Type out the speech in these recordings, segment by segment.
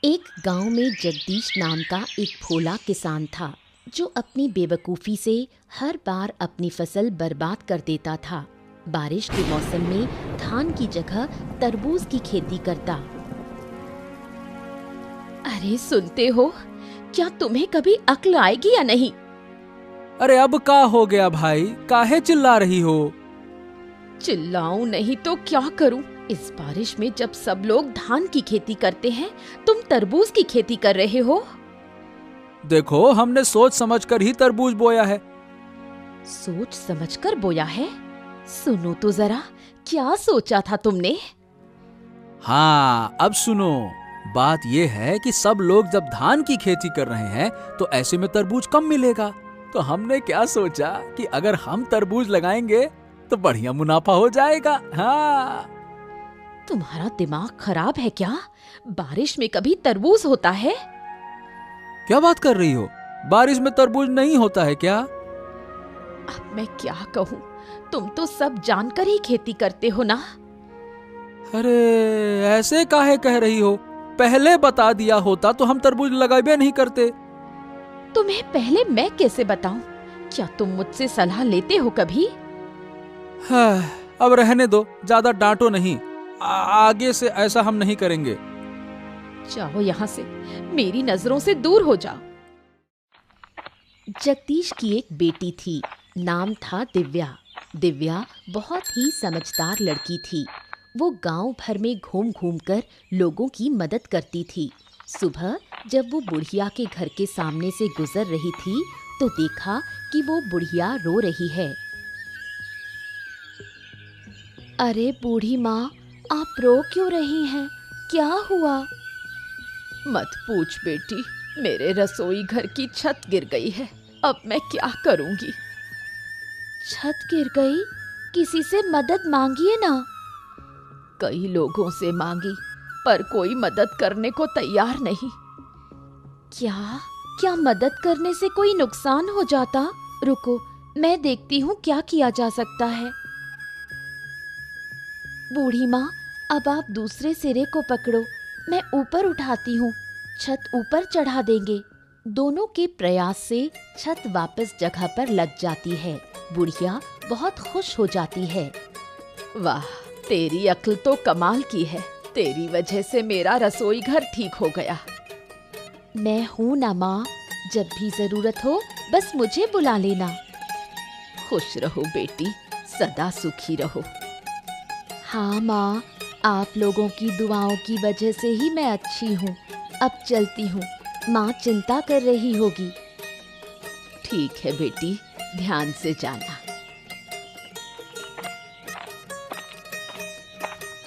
एक गांव में जगदीश नाम का एक भोला किसान था जो अपनी बेवकूफ़ी से हर बार अपनी फसल बर्बाद कर देता था। बारिश के मौसम में धान की जगह तरबूज की खेती करता। अरे सुनते हो, क्या तुम्हें कभी अक्ल आएगी या नहीं? अरे अब का हो गया भाई, काहे चिल्ला रही हो? चिल्लाऊं नहीं तो क्या करूं? इस बारिश में जब सब लोग धान की खेती करते हैं, तुम तरबूज की खेती कर रहे हो। देखो, हमने सोच समझकर ही तरबूज बोया है। सोच समझकर बोया है? सुनो तो जरा, क्या सोचा था तुमने? हाँ, अब सुनो। बात ये है कि सब लोग जब धान की खेती कर रहे हैं तो ऐसे में तरबूज कम मिलेगा। तो हमने क्या सोचा कि अगर हम तरबूज लगाएंगे तो बढ़िया मुनाफा हो जाएगा। हाँ। तुम्हारा दिमाग खराब है क्या? बारिश में कभी तरबूज होता है? क्या बात कर रही हो? बारिश में तरबूज नहीं होता है क्या? अब मैं क्या कहूँ, तुम तो सब जानकर ही खेती करते हो ना। अरे ऐसे काहे कह रही हो? पहले बता दिया होता तो हम तरबूज लगाए नहीं करते। तुम्हें पहले मैं कैसे बताऊं? क्या तुम मुझसे सलाह लेते हो कभी? हाँ, अब रहने दो, ज्यादा डांटो नहीं। आगे से ऐसा हम नहीं करेंगे। जाओ यहाँ से, मेरी नजरों से दूर हो जाओ। जगदीश की एक बेटी थी, नाम था दिव्या। दिव्या बहुत ही समझदार लड़की थी। वो गांव भर में घूम घूम कर लोगों की मदद करती थी। सुबह जब वो बुढ़िया के घर के सामने से गुजर रही थी तो देखा कि वो बुढ़िया रो रही है। अरे बूढ़ी माँ, आप रो क्यों रही हैं? क्या हुआ? मत पूछ बेटी, मेरे रसोई घर की छत गिर गई है। अब मैं क्या करूंगी? छत गिर गई? किसी से मदद मांगिए ना। कई लोगों से मांगी, पर कोई मदद करने को तैयार नहीं। क्या क्या मदद करने से कोई नुकसान हो जाता? रुको, मैं देखती हूँ क्या किया जा सकता है। बूढ़ी माँ, अब आप दूसरे सिरे को पकड़ो, मैं ऊपर उठाती हूँ। छत ऊपर चढ़ा देंगे। दोनों के प्रयास से छत वापस जगह पर लग जाती है। बुढ़िया बहुत खुश हो जाती है। वाह, तेरी अक्ल तो कमाल की है। तेरी वजह से मेरा रसोई घर ठीक हो गया। मैं हूँ ना माँ, जब भी जरूरत हो बस मुझे बुला लेना। खुश रहो बेटी, सदा सुखी रहो। हाँ माँ, आप लोगों की दुआओं की वजह से ही मैं अच्छी हूँ। अब चलती हूँ, माँ चिंता कर रही होगी। ठीक है बेटी, ध्यान से जाना।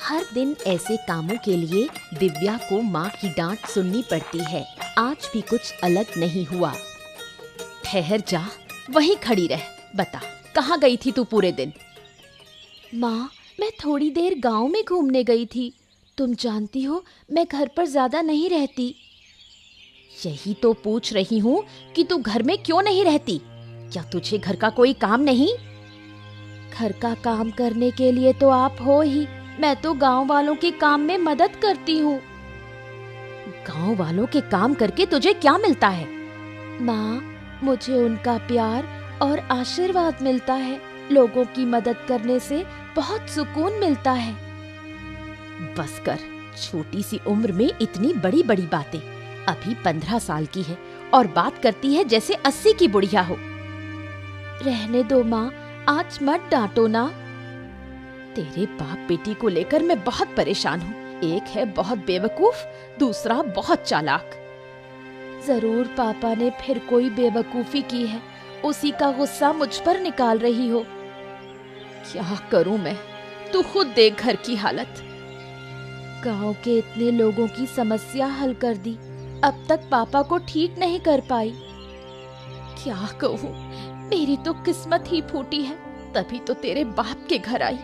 हर दिन ऐसे कामों के लिए दिव्या को माँ की डांट सुननी पड़ती है। आज भी कुछ अलग नहीं हुआ। ठहर जा, वहीं खड़ी रह। बता, कहाँ गई थी तू पूरे दिन? माँ, मैं थोड़ी देर गांव में घूमने गई थी। तुम जानती हो, मैं घर पर ज्यादा नहीं रहती। यही तो पूछ रही हूँ कि तू घर में क्यों नहीं रहती? क्या तुझे घर का कोई काम नहीं? घर का काम करने के लिए तो आप हो ही। मैं तो गांव वालों के काम में मदद करती हूँ। गांव वालों के काम करके तुझे क्या मिलता है? माँ, मुझे उनका प्यार और आशीर्वाद मिलता है। लोगों की मदद करने से बहुत सुकून मिलता है। बस कर, छोटी सी उम्र में इतनी बड़ी बड़ी बातें। अभी 15 साल की है और बात करती है जैसे 80 की बुढ़िया हो। रहने दो माँ, आज मत डांटो ना। तेरे बाप बेटी को लेकर मैं बहुत परेशान हूँ। एक है बहुत बेवकूफ, दूसरा बहुत चालाक। जरूर पापा ने फिर कोई बेवकूफी की है, उसी का गुस्सा मुझ पर निकाल रही हो। क्या करूं मैं? तू खुद देख घर की हालत। गांव के इतने लोगों की समस्या हल कर दी, अब तक पापा को ठीक नहीं कर पाई। क्या कहूं, मेरी तो किस्मत ही फूटी है, तभी तो तेरे बाप के घर आई।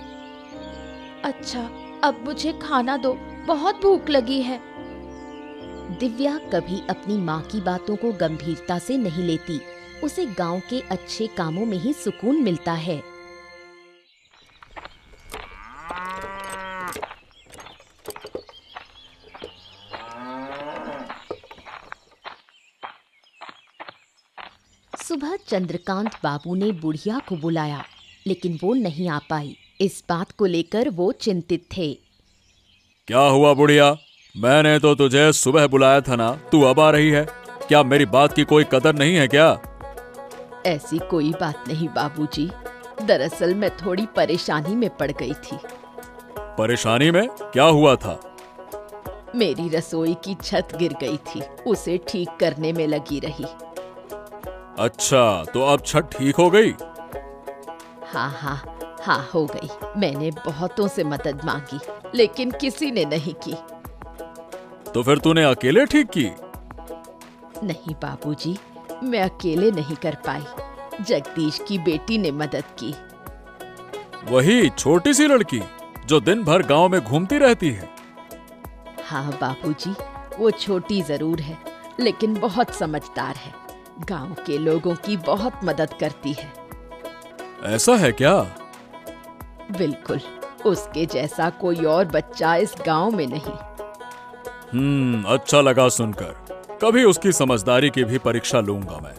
अच्छा, अब मुझे खाना दो, बहुत भूख लगी है। दिव्या कभी अपनी माँ की बातों को गंभीरता से नहीं लेती। उसे गांव के अच्छे कामों में ही सुकून मिलता है। सुबह चंद्रकांत बाबू ने बुढ़िया को बुलाया, लेकिन वो नहीं आ पाई। इस बात को लेकर वो चिंतित थे। क्या हुआ बुढ़िया? मैंने तो तुझे सुबह बुलाया था ना, तू अब आ रही है? क्या मेरी बात की कोई कदर नहीं है क्या? ऐसी कोई बात नहीं बाबूजी, दरअसल मैं थोड़ी परेशानी में पड़ गई थी। परेशानी में? क्या हुआ था? मेरी रसोई की छत गिर गई थी, उसे ठीक करने में लगी रही। अच्छा, तो अब छत ठीक हो गई? हाँ हो गई। मैंने बहुतों से मदद मांगी, लेकिन किसी ने नहीं की। तो फिर तूने अकेले ठीक की? नहीं बाबूजी, मैं अकेले नहीं कर पाई, जगदीश की बेटी ने मदद की। वही छोटी सी लड़की जो दिन भर गांव में घूमती रहती है? हाँ बाबूजी, वो छोटी जरूर है, लेकिन बहुत समझदार है। गांव के लोगों की बहुत मदद करती है। ऐसा है क्या? बिल्कुल, उसके जैसा कोई और बच्चा इस गांव में नहीं। अच्छा लगा सुनकर। कभी उसकी समझदारी की भी परीक्षा लूंगा मैं।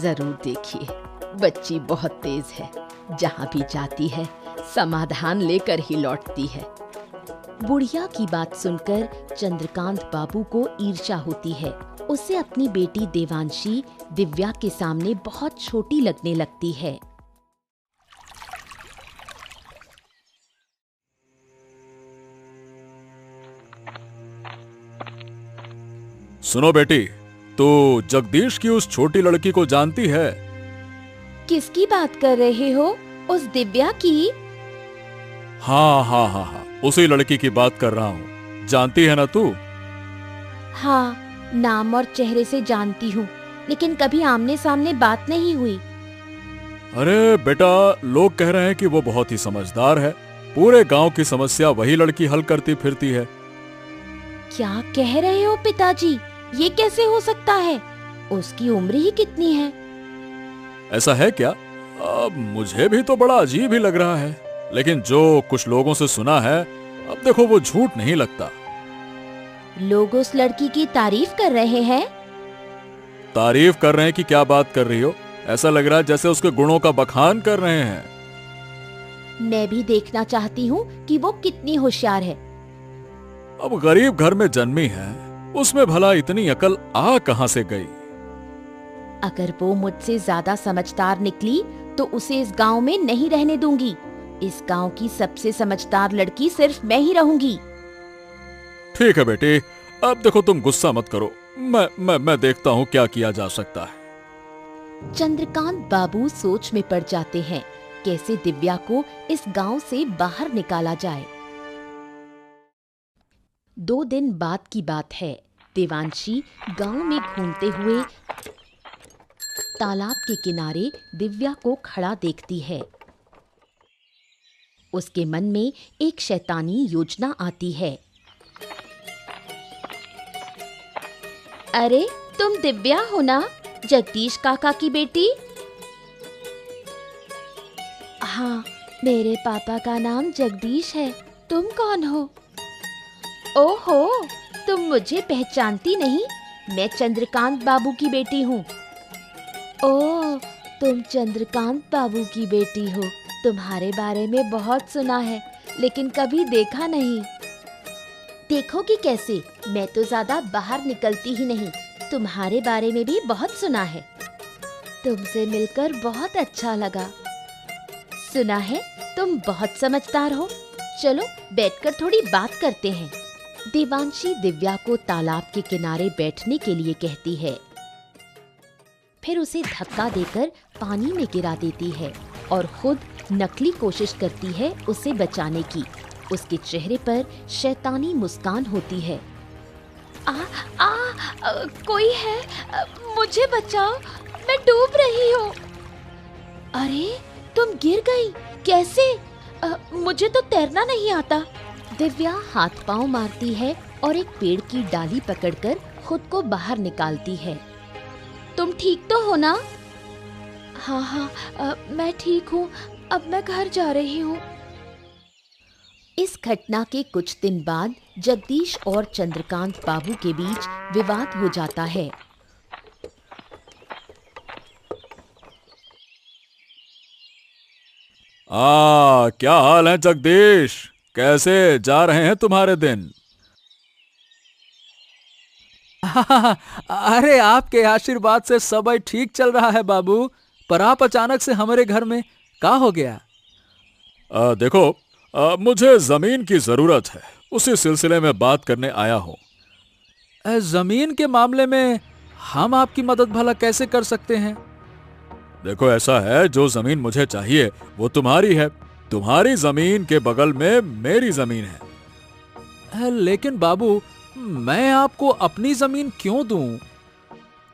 जरूर देखिए, बच्ची बहुत तेज है। जहाँ भी जाती है समाधान लेकर ही लौटती है। बुढ़िया की बात सुनकर चंद्रकांत बाबू को ईर्ष्या होती है। उसे अपनी बेटी देवांशी दिव्या के सामने बहुत छोटी लगने लगती है। सुनो बेटी, तू जगदीश की उस छोटी लड़की को जानती है? किसकी बात कर रहे हो? उस दिव्या की? हाँ, उसी लड़की की बात कर रहा हूँ। जानती है ना तू? हाँ, नाम और चेहरे से जानती हूँ, लेकिन कभी आमने सामने बात नहीं हुई। अरे बेटा, लोग कह रहे हैं कि वो बहुत ही समझदार है। पूरे गांव की समस्या वही लड़की हल करती फिरती है। क्या कह रहे हो पिताजी? ये कैसे हो सकता है? उसकी उम्र ही कितनी है? ऐसा है क्या? अब मुझे भी तो बड़ा अजीब ही लग रहा है, लेकिन जो कुछ लोगों से सुना है, अब देखो वो झूठ नहीं लगता। लोग उस लड़की की तारीफ कर रहे हैं। तारीफ कर रहे हैं कि क्या बात कर रही हो? ऐसा लग रहा है जैसे उसके गुणों का बखान कर रहे हैं। मैं भी देखना चाहती हूँ कि वो कितनी होशियार है। अब गरीब घर में जन्मी है, उसमें भला इतनी अकल आ कहां से गई? अगर वो मुझसे ज्यादा समझदार निकली तो उसे इस गांव में नहीं रहने दूंगी। इस गांव की सबसे समझदार लड़की सिर्फ मैं ही रहूंगी। ठीक है बेटी, अब देखो तुम गुस्सा मत करो। मैं देखता हूँ क्या किया जा सकता है। चंद्रकांत बाबू सोच में पड़ जाते हैं, कैसे दिव्या को इस गांव से बाहर निकाला जाए। 2 दिन बाद की बात है। देवांशी गांव में घूमते हुए तालाब के किनारे दिव्या को खड़ा देखती है। उसके मन में एक शैतानी योजना आती है। अरे, तुम दिव्या हो ना, जगदीश काका की बेटी? हाँ, मेरे पापा का नाम जगदीश है। तुम कौन हो? ओहो, तुम मुझे पहचानती नहीं? मैं चंद्रकांत बाबू की बेटी हूँ। ओह, तुम चंद्रकांत बाबू की बेटी हो। तुम्हारे बारे में बहुत सुना है, लेकिन कभी देखा नहीं। देखोगी कैसे? मैं तो ज्यादा बाहर निकलती ही नहीं। तुम्हारे बारे में भी बहुत सुना है। तुमसे मिलकर बहुत अच्छा लगा। सुना है तुम बहुत समझदार हो। चलो बैठकर थोड़ी बात करते हैं। देवांशी दिव्या को तालाब के किनारे बैठने के लिए कहती है, फिर उसे धक्का देकर पानी में गिरा देती है और खुद नकली कोशिश करती है उसे बचाने की। उसके चेहरे पर शैतानी मुस्कान होती है। कोई है? मुझे बचाओ, मैं डूब रही हूँ। अरे, तुम गिर गई? कैसे? मुझे तो तैरना नहीं आता। दिव्या हाथ पांव मारती है और एक पेड़ की डाली पकड़कर खुद को बाहर निकालती है। तुम ठीक तो हो ना? हाँ, मैं ठीक हूँ। अब मैं घर जा रही हूँ। इस घटना के कुछ दिन बाद जगदीश और चंद्रकांत बाबू के बीच विवाद हो जाता है। क्या हाल है जगदीश? कैसे जा रहे हैं तुम्हारे दिन? अरे आपके आशीर्वाद से सब ठीक चल रहा है बाबू। पर आप अचानक से हमारे घर में क्या हो गया? देखो, मुझे जमीन की जरूरत है, उसी सिलसिले में बात करने आया हूं। जमीन के मामले में हम आपकी मदद भला कैसे कर सकते हैं? देखो, ऐसा है, जो जमीन मुझे चाहिए वो तुम्हारी है। तुम्हारी जमीन के बगल में मेरी जमीन है। लेकिन बाबू, मैं आपको अपनी जमीन क्यों दूं?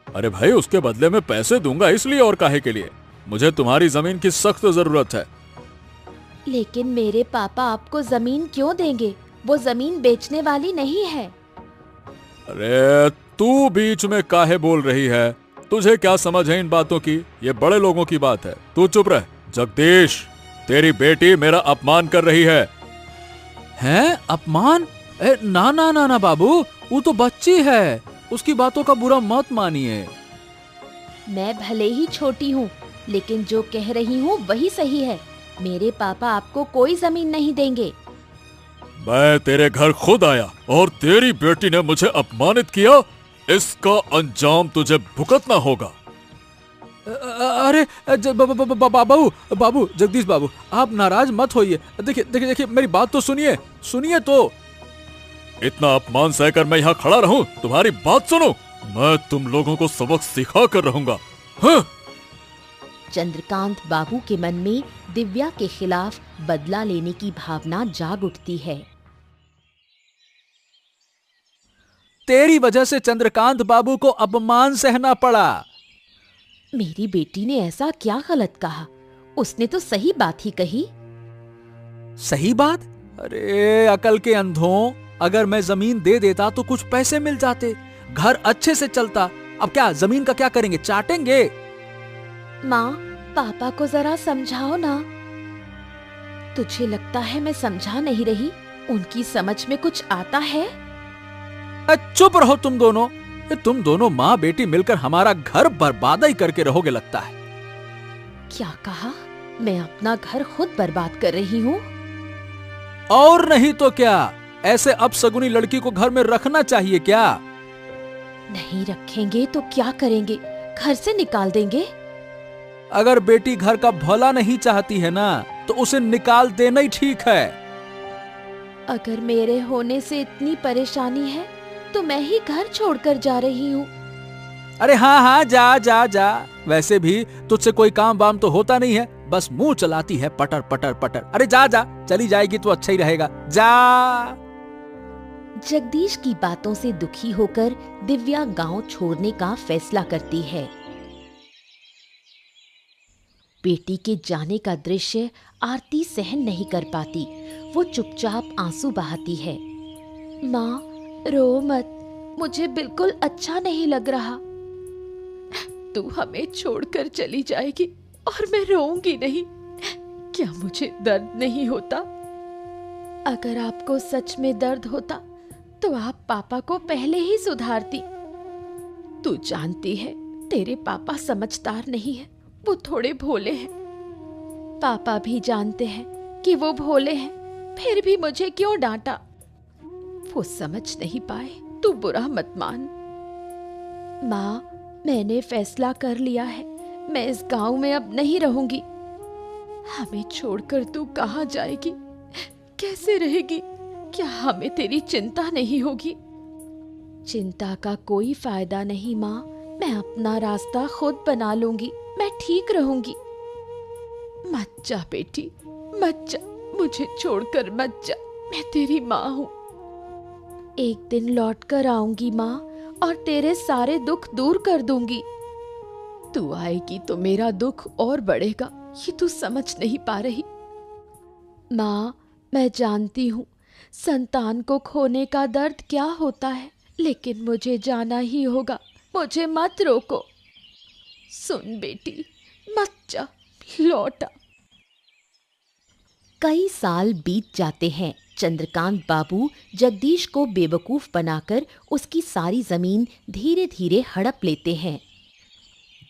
अरे भाई, उसके बदले में पैसे दूंगा, इसलिए और काहे के लिए? मुझे तुम्हारी जमीन की सख्त जरूरत है। लेकिन मेरे पापा आपको जमीन क्यों देंगे? वो जमीन बेचने वाली नहीं है। अरे तू बीच में काहे बोल रही है? तुझे क्या समझ है इन बातों की? ये बड़े लोगों की बात है, तू चुप रह। जगदीश, तेरी बेटी मेरा अपमान कर रही है। हैं? अपमान? ना ना ना ना बाबू, वो तो बच्ची है, उसकी बातों का बुरा मत मानिए। मैं भले ही छोटी हूँ, लेकिन जो कह रही हूँ वही सही है। मेरे पापा आपको कोई जमीन नहीं देंगे। मैं तेरे घर खुद आया और तेरी बेटी ने मुझे अपमानित किया। इसका अंजाम तुझे भुगतना होगा। अरे बाबू, जगदीश बाबू, आप नाराज मत होइए। देखिए देखिए देखिए, मेरी बात तो सुनिए, सुनिए तो। इतना अपमान सहकर मैं यहाँ खड़ा रहूं? तुम्हारी बात सुनो, मैं तुम लोगों को सबक सिखा कर रहूंगा। हाँ? चंद्रकांत बाबू के मन में दिव्या के खिलाफ बदला लेने की भावना जाग उठती है। तेरी वजह से चंद्रकांत बाबू को अपमान सहना पड़ा। मेरी बेटी ने ऐसा क्या गलत कहा? उसने तो सही बात ही कही। सही बात? अरे अकल के अंधों, अगर मैं जमीन दे देता तो कुछ पैसे मिल जाते, घर अच्छे से चलता। अब क्या जमीन का क्या करेंगे? चाटेंगे? माँ, पापा को जरा समझाओ ना। तुझे लगता है मैं समझा नहीं रही? उनकी समझ में कुछ आता है? चुप रहो तुम दोनों। तुम दोनों माँ बेटी मिलकर हमारा घर बर्बाद ही करके रहोगे लगता है। क्या कहा? मैं अपना घर खुद बर्बाद कर रही हूँ? और नहीं तो क्या, ऐसे अपशगुनी लड़की को घर में रखना चाहिए क्या? नहीं रखेंगे तो क्या करेंगे? घर से निकाल देंगे? अगर बेटी घर का भला नहीं चाहती है ना, तो उसे निकाल देना ही ठीक है। अगर मेरे होने से इतनी परेशानी है तो मैं ही घर छोड़कर जा रही हूँ। अरे हाँ हाँ, जा जा जा। वैसे भी तुझसे कोई काम वाम तो होता नहीं है, बस मुंह चलाती है पटर पटर पटर। अरे जा जा, चली जाएगी तो अच्छा ही रहेगा, जा। जगदीश की बातों से दुखी होकर दिव्या गांव छोड़ने का फैसला करती है। बेटी के जाने का दृश्य आरती सहन नहीं कर पाती। वो चुपचाप आंसू बहाती है। माँ, रो मत, मुझे बिल्कुल अच्छा नहीं लग रहा। तू हमें छोड़कर चली जाएगी और मैं रोऊंगी नहीं। क्या मुझे दर्द नहीं होता? अगर आपको सच में दर्द होता तो आप पापा को पहले ही सुधारती। तू जानती है, तेरे पापा समझदार नहीं है, वो थोड़े भोले हैं। पापा भी जानते हैं कि वो भोले हैं, फिर भी मुझे क्यों डांटा? वो समझ नहीं पाए, तू बुरा मत मान। माँ, मैंने फैसला कर लिया है, मैं इस गांव में अब नहीं रहूंगी। हमें छोड़कर तू कहाँ जाएगी? कैसे रहेगी? क्या हमें तेरी चिंता नहीं होगी? चिंता का कोई फायदा नहीं माँ, मैं अपना रास्ता खुद बना लूंगी, मैं ठीक रहूंगी। मत जा बेटी, मत जा, मुझे छोड़कर मत जा, मैं तेरी माँ हूँ। एक दिन लौट कर आऊंगी माँ, और तेरे सारे दुख दूर कर दूंगी। तू आएगी तो मेरा दुख और बढ़ेगा, ये तू समझ नहीं पा रही। माँ, मैं जानती हूँ संतान को खोने का दर्द क्या होता है, लेकिन मुझे जाना ही होगा, मुझे मत रोको। सुन बेटी, मत जा, लौटा। कई साल बीत जाते हैं। चंद्रकांत बाबू जगदीश को बेवकूफ बनाकर उसकी सारी जमीन धीरे धीरे हड़प लेते हैं।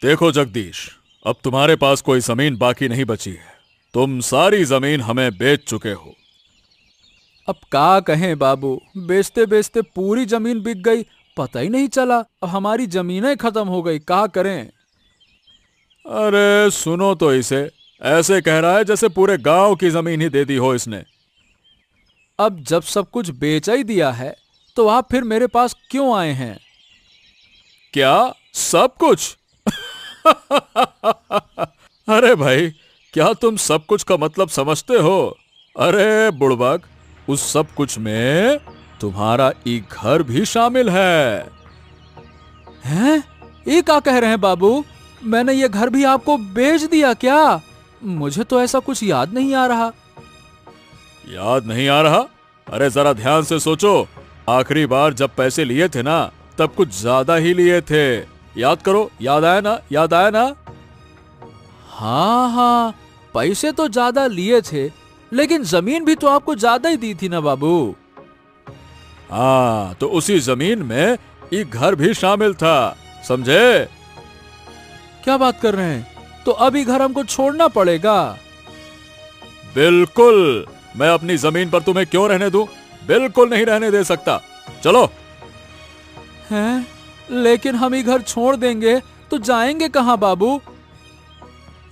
देखो जगदीश, अब तुम्हारे पास कोई जमीन बाकी नहीं बची है। तुम सारी जमीन हमें बेच चुके हो। अब क्या कहें बाबू, बेचते बेचते पूरी जमीन बिक गई, पता ही नहीं चला। अब हमारी जमीनें खत्म हो गई, क्या करें। अरे सुनो तो इसे, ऐसे कह रहा है जैसे पूरे गांव की जमीन ही दे दी हो इसने। अब जब सब कुछ बेच ही दिया है तो आप फिर मेरे पास क्यों आए हैं? क्या सब कुछ? अरे भाई, क्या तुम सब कुछ का मतलब समझते हो? अरे बुड़बक, उस सब कुछ में तुम्हारा एक घर भी शामिल है। हैं? ये क्या कह रहे हैं बाबू? मैंने ये घर भी आपको बेच दिया क्या? मुझे तो ऐसा कुछ याद नहीं आ रहा। याद नहीं आ रहा? अरे जरा ध्यान से सोचो, आखिरी बार जब पैसे लिए थे ना, तब कुछ ज्यादा ही लिए थे। याद करो, याद आया ना? याद आया ना? हाँ, पैसे तो ज्यादा लिए थे, लेकिन जमीन भी तो आपको ज्यादा ही दी थी ना बाबू। हाँ, तो उसी जमीन में एक घर भी शामिल था, समझे? क्या बात कर रहे हैं? तो अभी घर हमको छोड़ना पड़ेगा? बिल्कुल, मैं अपनी जमीन पर तुम्हें क्यों रहने दूं? बिल्कुल नहीं रहने दे सकता। चलो। हैं? लेकिन हम ही घर छोड़ देंगे तो जाएंगे कहाँ बाबू?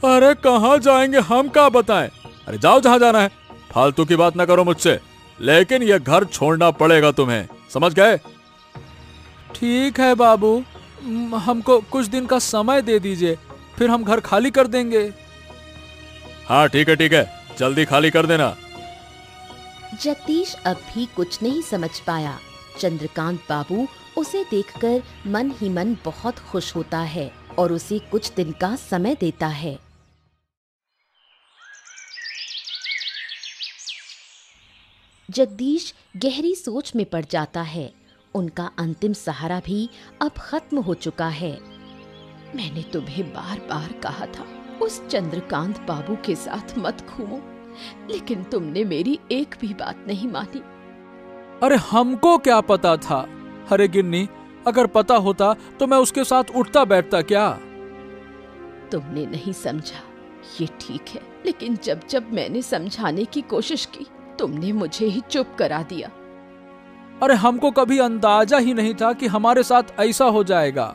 अरे कहाँ जाएंगे हम क्या बताएं? अरे जाओ जहां जाना है, फालतू की बात ना करो मुझसे। लेकिन यह घर छोड़ना पड़ेगा तुम्हें, समझ गए? ठीक है बाबू, हमको कुछ दिन का समय दे दीजिए, फिर हम घर खाली कर देंगे। हाँ ठीक है, जल्दी खाली कर देना। जगदीश अब भी कुछ नहीं समझ पाया। चंद्रकांत बाबू उसे देखकर मन ही मन बहुत खुश होता है और उसे कुछ दिन का समय देता है। जगदीश गहरी सोच में पड़ जाता है। उनका अंतिम सहारा भी अब खत्म हो चुका है। मैंने तुम्हें बार बार कहा था उस चंद्रकांत बाबू के साथ मत घूमो, लेकिन तुमने मेरी एक भी बात नहीं मानी। अरे हमको क्या पता था? अरे गिन्नी, अगर पता होता तो मैं उसके साथ उठता बैठता क्या? तुमने नहीं समझा, ये ठीक है, लेकिन जब जब मैंने समझाने की कोशिश की, तुमने मुझे ही चुप करा दिया। अरे हमको कभी अंदाजा ही नहीं था कि हमारे साथ ऐसा हो जाएगा।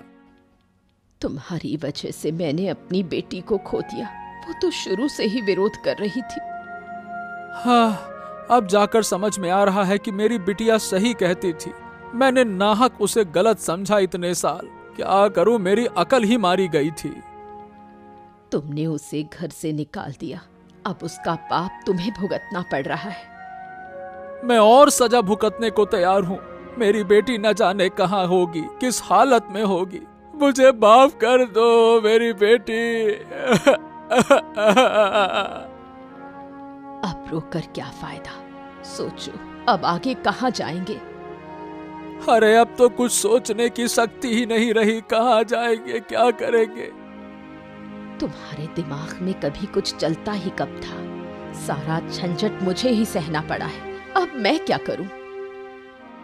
तुम्हारी वजह से मैंने अपनी बेटी को खो दिया। वो तो शुरू से ही विरोध कर रही थी। हाँ, अब जाकर समझ में आ रहा है कि मेरी बिटिया सही कहती थी। मैंने नाहक उसे गलत समझा इतने साल। क्या करूं, मेरी अकल ही मारी गई थी। तुमने उसे घर से निकाल दिया, अब उसका पाप तुम्हें भुगतना पड़ रहा है। मैं और सजा भुगतने को तैयार हूँ। मेरी बेटी न जाने कहाँ होगी, किस हालत में होगी। मुझे माफ कर दो मेरी बेटी। अब रोकर क्या फायदा? सोचो, अब आगे कहाँ जाएंगे? अरे अब तो कुछ सोचने की शक्ति ही नहीं रही। कहाँ जाएंगे, क्या करेंगे? तुम्हारे दिमाग में कभी कुछ चलता ही कब था? सारा झंझट मुझे ही सहना पड़ा है। अब मैं क्या करूं?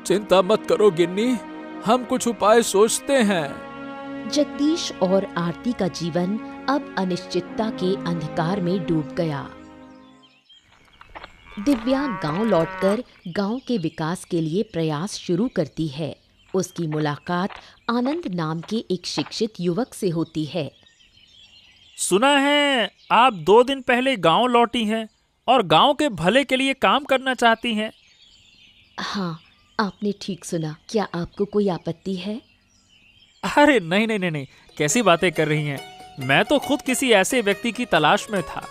चिंता मत करो गिन्नी, हम कुछ उपाय सोचते हैं। जगदीश और आरती का जीवन अब अनिश्चितता के अंधकार में डूब गया। दिव्या गांव लौटकर गांव के विकास के लिए प्रयास शुरू करती है। उसकी मुलाकात आनंद नाम के एक शिक्षित युवक से होती है। सुना है आप 2 दिन पहले गांव लौटी हैं और गांव के भले के लिए काम करना चाहती हैं। हाँ, आपने ठीक सुना। क्या आपको कोई आपत्ति है? अरे नहीं, कैसी बातें कर रही हैं। मैं तो खुद किसी ऐसे व्यक्ति की तलाश में था।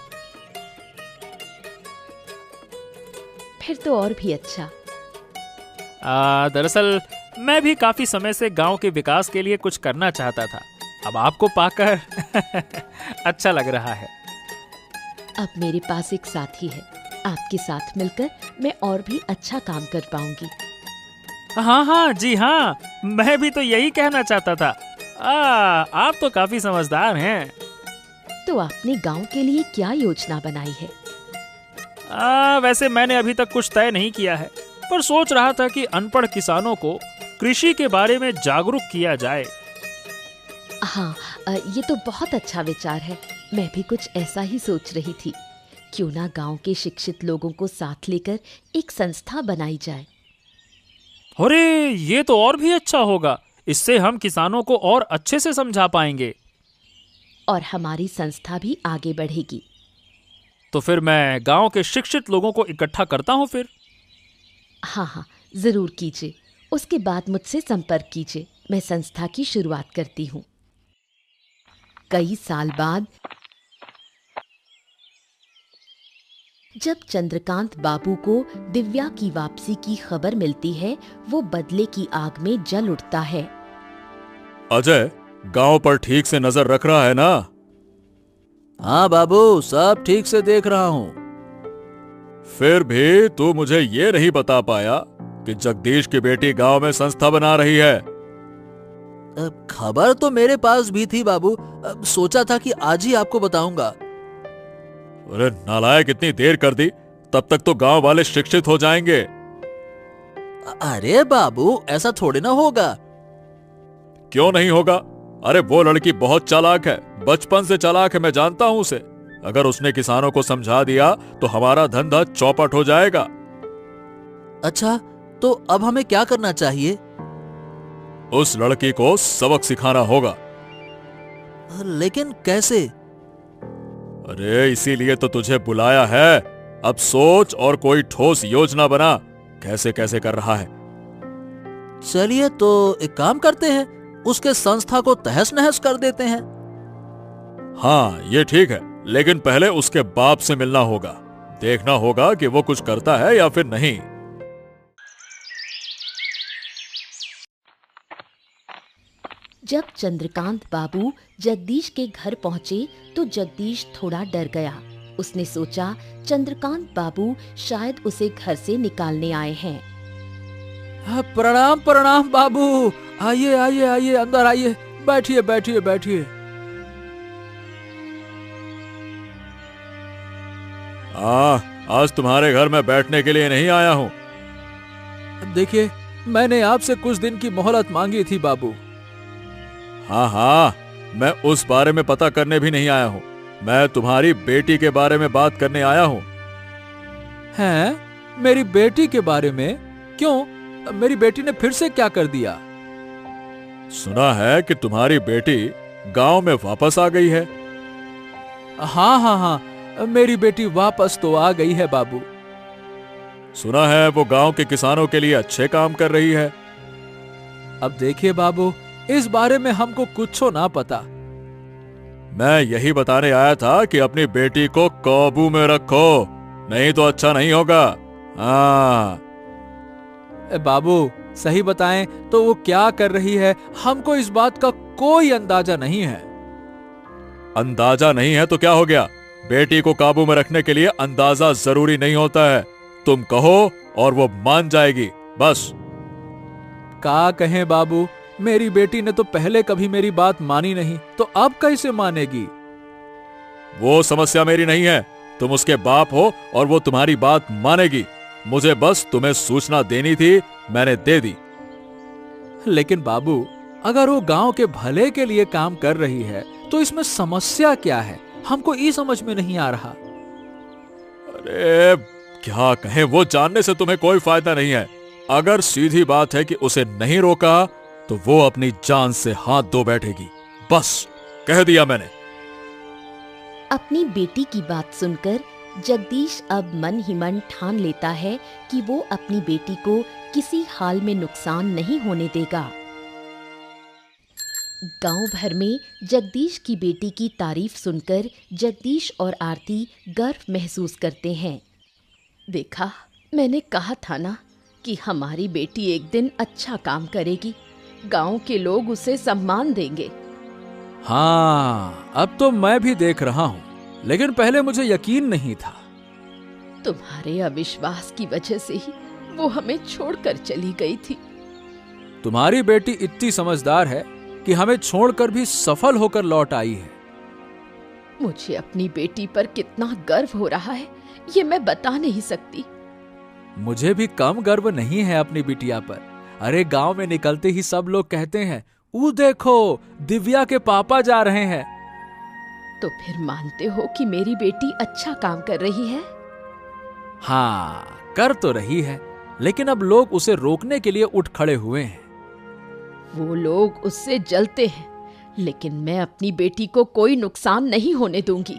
फिर तो और भी अच्छा। दरअसल मैं भी काफी समय से गांव के विकास के लिए कुछ करना चाहता था। अब आपको पाकर अच्छा लग रहा है। अब मेरे पास एक साथी है। आपके साथ मिलकर मैं और भी अच्छा काम कर पाऊंगी। हाँ, जी हाँ, मैं भी तो यही कहना चाहता था। आप तो काफी समझदार हैं। तो आपने गांव के लिए क्या योजना बनाई है? वैसे मैंने अभी तक कुछ तय नहीं किया है, पर सोच रहा था कि अनपढ़ किसानों को कृषि के बारे में जागरूक किया जाए। हाँ, ये तो बहुत अच्छा विचार है। मैं भी कुछ ऐसा ही सोच रही थी। क्यों ना गांव के शिक्षित लोगों को साथ लेकर एक संस्था बनाई जाए। अरे ये तो और भी अच्छा होगा। इससे हम किसानों को और अच्छे से समझा पाएंगे। और हमारी संस्था भी आगे बढ़ेगी। तो फिर मैं गांव के शिक्षित लोगों को इकट्ठा करता हूं फिर। हाँ हाँ, जरूर कीजिए। उसके बाद मुझसे संपर्क कीजिए। मैं संस्था की शुरुआत करती हूँ। कई साल बाद जब चंद्रकांत बाबू को दिव्या की वापसी की खबर मिलती है, वो बदले की आग में जल उठता है। अजय, गांव पर ठीक से नजर रख रहा है ना? हाँ बाबू, सब ठीक से देख रहा हूँ। फिर भी तू मुझे ये नहीं बता पाया कि जगदीश की बेटी गांव में संस्था बना रही है। खबर तो मेरे पास भी थी बाबू। सोचा था कि आज ही आपको बताऊंगा। अरे नालायक, इतनी देर कर दी, तब तक तो गांव वाले शिक्षित हो जाएंगे। अरे बाबू, ऐसा थोड़ी ना होगा। क्यों नहीं होगा? अरे वो लड़की बहुत चालाक है, बचपन से चालाक है, मैं जानता हूं उसे। अगर उसने किसानों को समझा दिया तो हमारा धंधा चौपट हो जाएगा। अच्छा, तो अब हमें क्या करना चाहिए? उस लड़की को सबक सिखाना होगा। लेकिन कैसे? अरे इसीलिए तो तुझे बुलाया है। अब सोच और कोई ठोस योजना बना। कैसे कैसे कर रहा है। चलिए तो एक काम करते हैं, उसके संस्था को तहस नहस कर देते हैं। हाँ ये ठीक है, लेकिन पहले उसके बाप से मिलना होगा। देखना होगा कि वो कुछ करता है या फिर नहीं। जब चंद्रकांत बाबू जगदीश के घर पहुंचे तो जगदीश थोड़ा डर गया। उसने सोचा चंद्रकांत बाबू शायद उसे घर से निकालने आए हैं। प्रणाम प्रणाम बाबू। आइए आइए आइए, अंदर आइए, बैठिए बैठिए बैठिए। आज तुम्हारे घर में बैठने के लिए नहीं आया हूं। देखिए, मैंने आपसे कुछ दिन की मोहलत मांगी थी बाबू। हाँ, मैं उस बारे में पता करने भी नहीं आया हूँ। मैं तुम्हारी बेटी के बारे में बात करने आया हूँ। हैं? मेरी बेटी के बारे में? क्यों? मेरी बेटी ने फिर से क्या कर दिया? सुना है कि तुम्हारी बेटी गांव में वापस आ गई है। हाँ, मेरी बेटी वापस तो आ गई है बाबू। सुना है वो गांव के किसानों के लिए अच्छे काम कर रही है। अब देखिए बाबू, इस बारे में हमको कुछ ना पता। मैं यही बताने आया था कि अपनी बेटी को काबू में रखो, नहीं तो अच्छा नहीं होगा। हाँ बाबू, सही बताएं तो वो क्या कर रही है, हमको इस बात का कोई अंदाजा नहीं है। अंदाजा नहीं है तो क्या हो गया? बेटी को काबू में रखने के लिए अंदाजा जरूरी नहीं होता है। तुम कहो और वो मान जाएगी, बस। क्या कहें बाबू, मेरी बेटी ने तो पहले कभी मेरी बात मानी नहीं, तो अब कैसे मानेगी? वो समस्या मेरी नहीं है। तुम उसके बाप हो और वो तुम्हारी बात मानेगी। मुझे बस तुम्हें सूचना देनी थी, मैंने दे दी। लेकिन बाबू, अगर वो गांव के भले के लिए काम कर रही है तो इसमें समस्या क्या है? हमको ये समझ में नहीं आ रहा। अरे क्या कहें, वो जानने से तुम्हें कोई फायदा नहीं है। अगर सीधी बात है कि उसे नहीं रोका तो वो अपनी जान से हाथ धो बैठेगी। बस कह दिया मैंने। अपनी बेटी की बात सुनकर जगदीश अब मन ही मन ठान लेता है कि वो अपनी बेटी को किसी हाल में नुकसान नहीं होने देगा। गांव भर में जगदीश की बेटी की तारीफ सुनकर जगदीश और आरती गर्व महसूस करते हैं। देखा, मैंने कहा था ना कि हमारी बेटी एक दिन अच्छा काम करेगी। गांव के लोग उसे सम्मान देंगे। हाँ, अब तो मैं भी देख रहा हूँ, लेकिन पहले मुझे यकीन नहीं था। तुम्हारे अविश्वास की वजह से ही वो हमें छोड़कर चली गई थी। तुम्हारी बेटी इतनी समझदार है कि हमें छोड़कर भी सफल होकर लौट आई है। मुझे अपनी बेटी पर कितना गर्व हो रहा है, ये मैं बता नहीं सकती। मुझे भी कम गर्व नहीं है अपनी बिटिया पर। अरे गांव में निकलते ही सब लोग कहते हैं, वो देखो दिव्या के पापा जा रहे हैं। तो फिर मानते हो कि मेरी बेटी अच्छा काम कर रही है? हाँ, कर तो रही है, लेकिन अब लोग उसे रोकने के लिए उठ खड़े हुए हैं। वो लोग उससे जलते हैं, लेकिन मैं अपनी बेटी को कोई नुकसान नहीं होने दूंगी।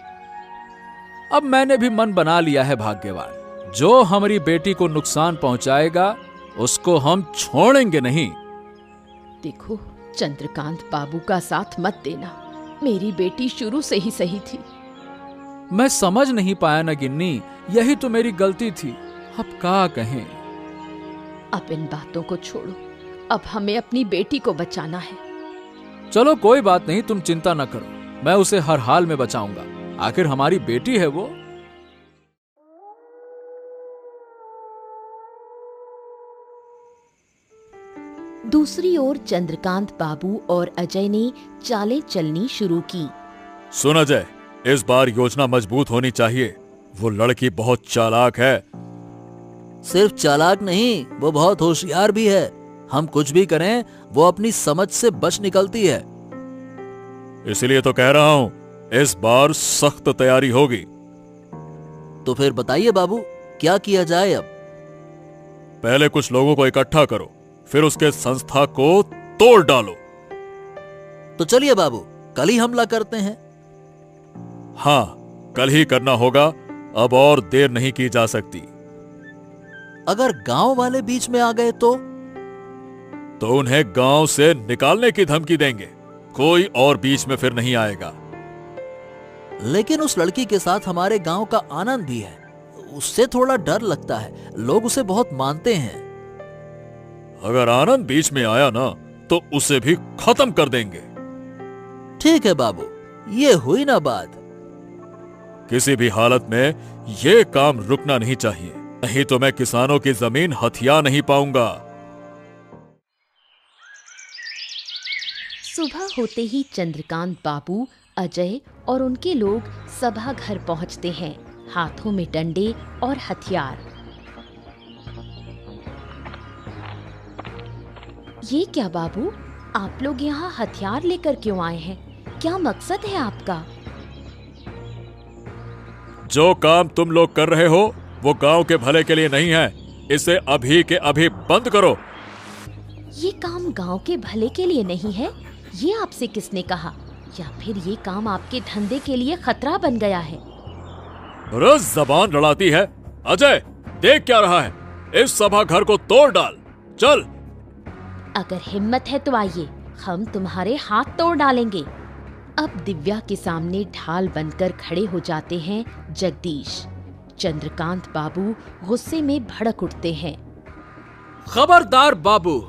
अब मैंने भी मन बना लिया है भाग्यवान, जो हमारी बेटी को नुकसान पहुंचाएगा उसको हम छोड़ेंगे नहीं। देखो, चंद्रकांत बाबू का साथ मत देना। मेरी बेटी शुरू से ही सही थी। मैं समझ नहीं पाया ना गिन्नी, यही तो मेरी गलती थी। अब क्या कहें। अब इन बातों को छोड़ो, अब हमें अपनी बेटी को बचाना है। चलो कोई बात नहीं, तुम चिंता न करो, मैं उसे हर हाल में बचाऊंगा। आखिर हमारी बेटी है वो। दूसरी ओर चंद्रकांत बाबू और अजय ने चालें चलनी शुरू की। सुन अजय, इस बार योजना मजबूत होनी चाहिए। वो लड़की बहुत चालाक है। सिर्फ चालाक नहीं, वो बहुत होशियार भी है। हम कुछ भी करें वो अपनी समझ से बच निकलती है। इसलिए तो कह रहा हूं, इस बार सख्त तैयारी होगी। तो फिर बताइए बाबू, क्या किया जाए अब? पहले कुछ लोगों को इकट्ठा करो, फिर उसके संस्था को तोड़ डालो। तो चलिए बाबू, कल ही हमला करते हैं। हाँ, कल ही करना होगा, अब और देर नहीं की जा सकती। अगर गांव वाले बीच में आ गए तो उन्हें गांव से निकालने की धमकी देंगे। कोई और बीच में फिर नहीं आएगा। लेकिन उस लड़की के साथ हमारे गांव का आनंद भी है, उससे थोड़ा डर लगता है। लोग उसे बहुत मानते हैं। अगर आनंद बीच में आया ना, तो उसे भी खत्म कर देंगे। ठीक है बाबू, ये हुई ना बात। किसी भी हालत में ये काम रुकना नहीं चाहिए, नहीं तो मैं किसानों की जमीन हथिया नहीं पाऊंगा। सुबह होते ही चंद्रकांत बाबू, अजय और उनके लोग सभा घर पहुंचते हैं, हाथों में डंडे और हथियार। ये क्या बाबू, आप लोग यहाँ हथियार लेकर क्यों आए हैं? क्या मकसद है आपका? जो काम तुम लोग कर रहे हो वो गांव के भले के लिए नहीं है। इसे अभी के अभी बंद करो। ये काम गांव के भले के लिए नहीं है, ये आपसे किसने कहा? या फिर ये काम आपके धंधे के लिए खतरा बन गया है? रोज जबान लड़ाती है। अजय, देख क्या रहा है? इस सभा घर को तोड़ डाल, चल। अगर हिम्मत है तो आइए, हम तुम्हारे हाथ तोड़ डालेंगे। अब दिव्या के सामने ढाल बनकर खड़े हो जाते हैं जगदीश। चंद्रकांत बाबू गुस्से में भड़क उठते हैं। खबरदार बाबू,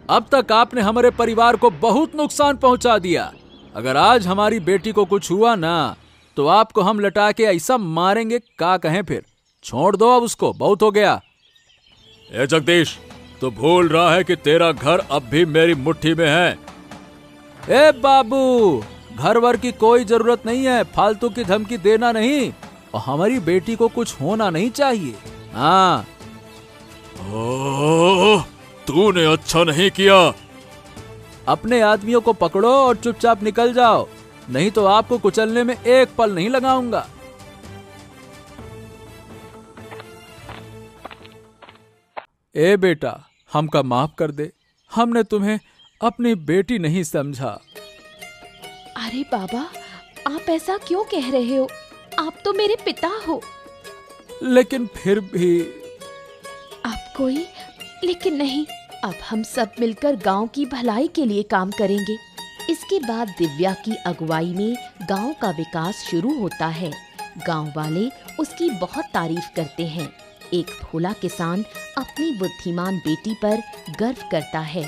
अब तक आपने हमारे परिवार को बहुत नुकसान पहुंचा दिया। अगर आज हमारी बेटी को कुछ हुआ ना, तो आपको हम लटा के ऐसा मारेंगे, क्या कहें फिर। छोड़ दो अब उसको, बहुत हो गया। ए जगदीश, तो भूल रहा है कि तेरा घर अब भी मेरी मुट्ठी में है। ए बाबू, घर वर की कोई जरूरत नहीं है, फालतू की धमकी देना नहीं। और हमारी बेटी को कुछ होना नहीं चाहिए। हाँ। तूने अच्छा नहीं किया। अपने आदमियों को पकड़ो और चुपचाप निकल जाओ, नहीं तो आपको कुचलने में एक पल नहीं लगाऊंगा। ए बेटा, हमका माफ कर दे, हमने तुम्हें अपनी बेटी नहीं समझा। अरे बाबा, आप ऐसा क्यों कह रहे हो? आप तो मेरे पिता हो। लेकिन फिर भी। आप कोई लेकिन नहीं, अब हम सब मिलकर गांव की भलाई के लिए काम करेंगे। इसके बाद दिव्या की अगुवाई में गांव का विकास शुरू होता है। गांव वाले उसकी बहुत तारीफ करते हैं। एक भोला किसान अपनी बुद्धिमान बेटी पर गर्व करता है।